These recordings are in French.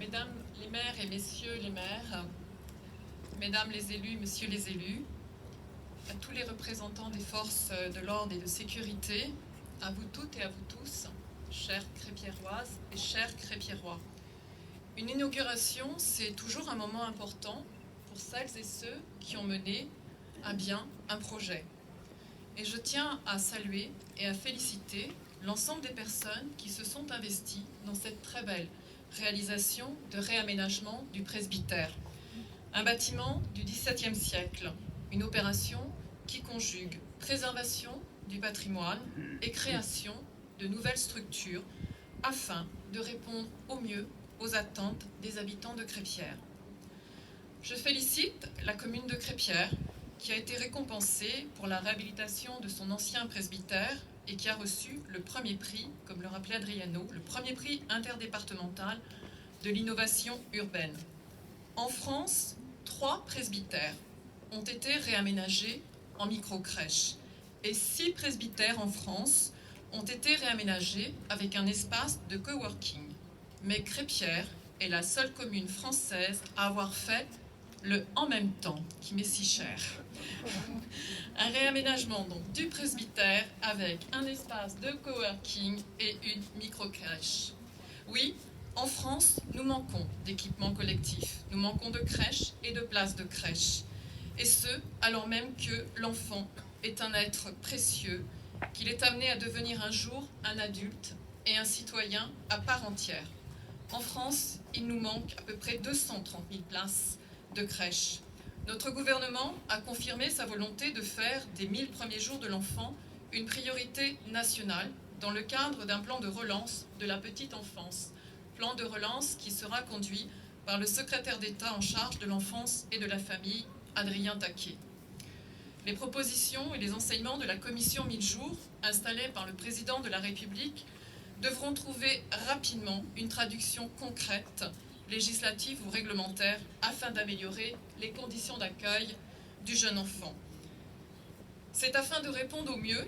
Mesdames les maires et messieurs les maires, mesdames les élus, messieurs les élus, à tous les représentants des forces de l'ordre et de sécurité, à vous toutes et à vous tous, chères Crépierroises et chers Crépierrois. Une inauguration, c'est toujours un moment important pour celles et ceux qui ont mené à bien un projet. Et je tiens à saluer et à féliciter l'ensemble des personnes qui se sont investies dans cette très belle réalisation de réaménagement du presbytère. Un bâtiment du XVIIe siècle, une opération qui conjugue préservation du patrimoine et création de nouvelles structures afin de répondre au mieux aux attentes des habitants de Crépierre. Je félicite la commune de Crépierre qui a été récompensée pour la réhabilitation de son ancien presbytère et qui a reçu le premier prix, comme le rappelait Adriano, le premier prix interdépartemental de l'innovation urbaine. En France, 3 presbytères ont été réaménagés en micro-crèches et 6 presbytères en France ont été réaménagés avec un espace de coworking. Mais Crépierre est la seule commune française à avoir fait le « en même temps » qui m'est si cher. Un réaménagement donc du presbytère avec un espace de coworking et une micro-crèche. Oui, en France, nous manquons d'équipements collectifs, nous manquons de crèches et de places de crèche. Et ce, alors même que l'enfant est un être précieux, qu'il est amené à devenir un jour un adulte et un citoyen à part entière. En France, il nous manque à peu près 230 000 places de crèche. Notre gouvernement a confirmé sa volonté de faire des 1000 premiers jours de l'enfant une priorité nationale dans le cadre d'un plan de relance de la petite enfance. Plan de relance qui sera conduit par le secrétaire d'État en charge de l'enfance et de la famille, Adrien Taquet. Les propositions et les enseignements de la commission 1000 jours, installée par le président de la République, devront trouver rapidement une traduction concrète, législative ou réglementaire, afin d'améliorer les conditions d'accueil du jeune enfant. C'est afin de répondre au mieux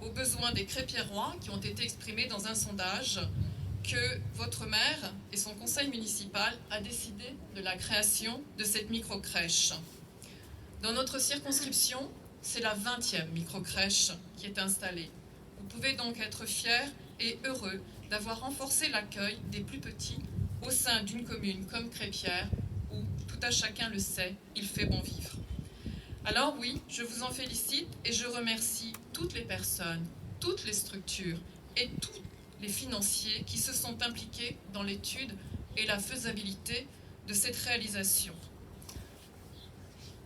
aux besoins des Crépierrois qui ont été exprimés dans un sondage que votre maire et son conseil municipal a décidé de la création de cette micro-crèche. Dans notre circonscription, c'est la 20e micro-crèche qui est installée. Vous pouvez donc être fiers et heureux d'avoir renforcé l'accueil des plus petits au sein d'une commune comme Crépierre, où, tout à chacun le sait, il fait bon vivre. Alors oui, je vous en félicite et je remercie toutes les personnes, toutes les structures et tous les financiers qui se sont impliqués dans l'étude et la faisabilité de cette réalisation.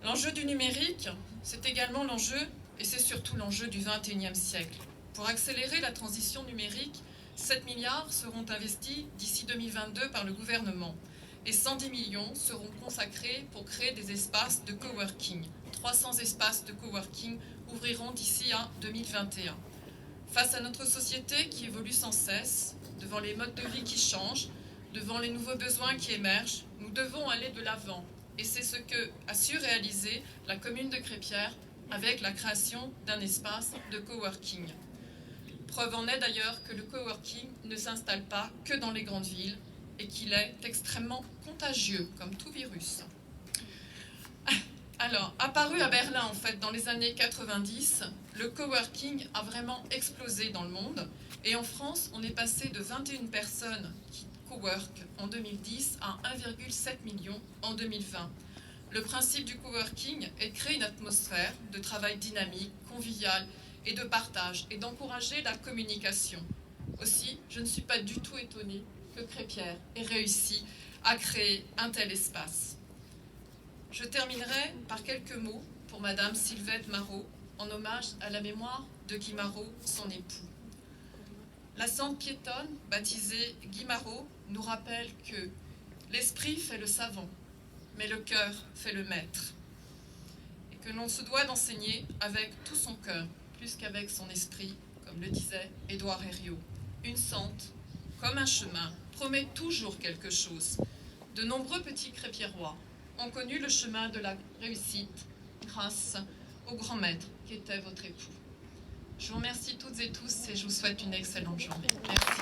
L'enjeu du numérique, c'est également l'enjeu, et c'est surtout l'enjeu du XXIe siècle. Pour accélérer la transition numérique, 7 milliards seront investis d'ici 2022 par le gouvernement et 110 millions seront consacrés pour créer des espaces de coworking. 300 espaces de coworking ouvriront d'ici à 2021. Face à notre société qui évolue sans cesse, devant les modes de vie qui changent, devant les nouveaux besoins qui émergent, nous devons aller de l'avant. Et c'est ce que a su réaliser la commune de Crépierre avec la création d'un espace de coworking. Preuve en est d'ailleurs que le coworking ne s'installe pas que dans les grandes villes et qu'il est extrêmement contagieux, comme tout virus. Alors, apparu à Berlin en fait dans les années 90, le coworking a vraiment explosé dans le monde. Et en France, on est passé de 21 personnes qui cowork en 2010 à 1,7 million en 2020. Le principe du coworking est de créer une atmosphère de travail dynamique, conviviale et de partage et d'encourager la communication. Aussi, je ne suis pas du tout étonnée que Crépierre ait réussi à créer un tel espace. Je terminerai par quelques mots pour Madame Sylvette Marot, en hommage à la mémoire de Guy Marot, son époux. La sente piétonne, baptisée Guy Marot, nous rappelle que l'esprit fait le savant, mais le cœur fait le maître. Et que l'on se doit d'enseigner avec tout son cœur, plus qu'avec son esprit, comme le disait Édouard Herriot. Une sente, comme un chemin, promet toujours quelque chose. De nombreux petits Crépierrois ont connu le chemin de la réussite grâce au grand maître qui était votre époux. Je vous remercie toutes et tous et je vous souhaite une excellente journée. Merci.